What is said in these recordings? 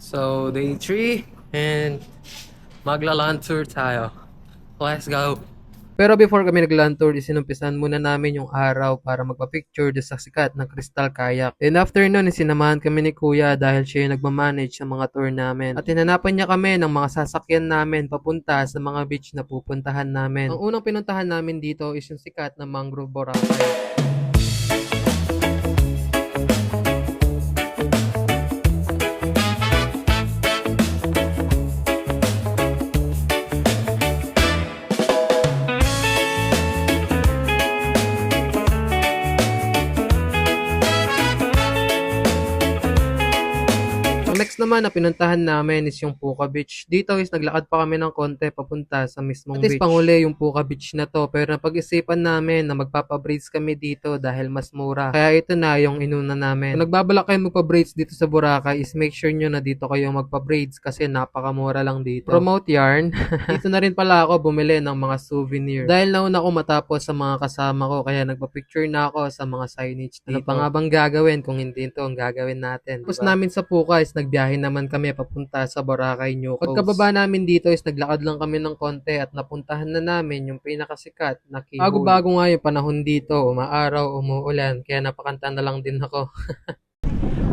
So, day 3 and magla-land tour tayo. Let's go! Pero before kami nag-land tour, isinumpisan muna namin yung araw para magpa-picture sa sikat ng Crystal Kayak. And after nun, sinamahan kami ni Kuya dahil siya yung nagmamanage sa mga tour namin. At hinanapan niya kami ng mga sasakyan namin papunta sa mga beach na pupuntahan namin. Ang unang pinuntahan namin dito is yung sikat na Mangrove Boracay. Ang next naman na pinuntahan namin is yung Puka Beach. Dito is naglakad pa kami ng konti papunta sa mismong beach. At is panguli yung Puka Beach na to, pero napag-isipan namin na magpapabraids kami dito dahil mas mura. Kaya ito na yung inuna namin. Kung nagbabalak kayo magpa-braids dito sa Boracay, is make sure nyo na dito kayo magpa-braids kasi napakamura lang dito. Promote yarn. Dito na rin pala ako bumili ng mga souvenir. Dahil nauna ko matapos sa mga kasama ko, kaya nagpa-picture na ako sa mga signage dito. Ano pa nga bang gagawin kung hindi ito ang gagawin natin? Tapos namin sa Puka is nagbiyahe naman kami papunta sa Boracay New Coast. Pagkababa namin dito is naglakad lang kami ng konti at napuntahan na namin yung pinakasikat na Kihol. Bago-bago nga yung panahon dito, umaaraw, umuulan, kaya napakanta na lang din ako.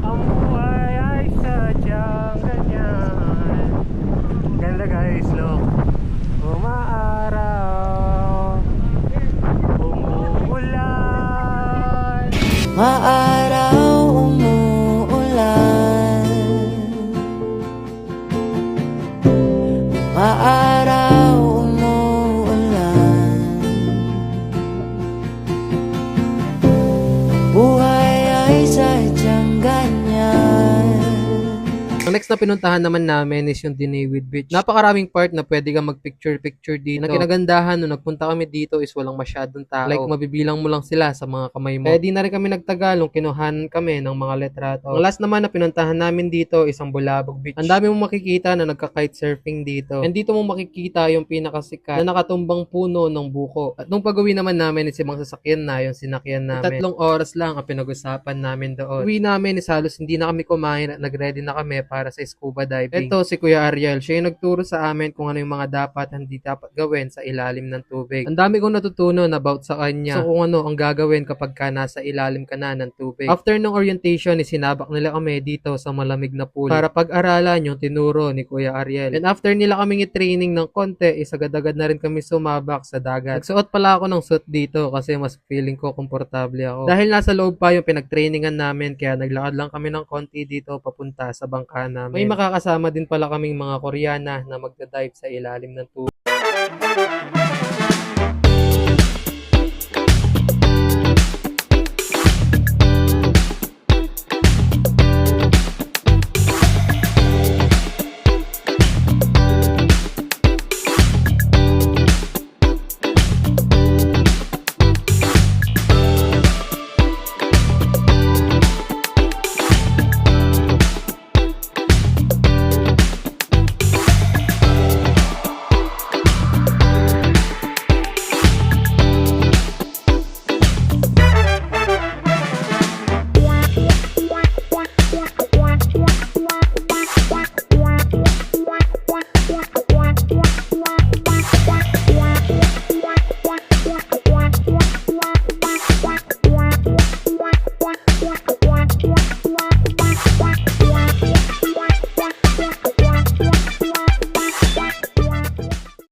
Ang buhay ay sadyang ganyan. Ganda guys, look. Umaaraw, umuulan. Maaraw umuulan, maaraw umuulan, buhay ay sadyang ganyan. Ang next na pinuntahan naman namin is yung Dinaywid Beach. Napakaraming part na pwede kang mag-picture-picture dito. Ang kinagandahan nung nagpunta kami dito is walang masyadong tao. Like mabibilang mo lang sila sa mga kamay mo. Kaya di na rin kami nagtagal nung kinuhanan kami ng mga litrato. Ang last naman na pinuntahan namin dito is ang Bulabog Beach. Ang dami mong makikita na nagka-kitesurfing dito. And dito mo makikita yung pinakasikat na nakatumbang puno ng buko. At nung pag-uwi naman namin is ibang sasakyan na yung sinakyan namin. 3 oras lang ang pinag-usapan namin doon. Uwi namin is halos hindi na kami kumain at nag-ready na kami para sa scuba diving. Ito si Kuya Ariel, siya yung nagturo sa amin kung ano yung mga dapat hindi dapat gawin sa ilalim ng tubig. Ang dami kong natutunan about sa kanya. So kung ano ang gagawin kapag ka nasa ilalim ka na ng tubig. After ng orientation, sinabak nila kami dito sa malamig na pool para pag-aralan yung tinuro ni Kuya Ariel. And after nila kaming i-training ng konti, agad-agad na rin kami sumabak sa dagat. Nagsuot pala ako ng suit dito kasi mas feeling ko komportable ako. Dahil nasa loob pa yung pinag-trainingan namin, kaya naglakad lang kami ng konti dito papunta sa bangka namin. May makakasama din pala kaming mga Koreana na magda-dive sa ilalim ng tubig.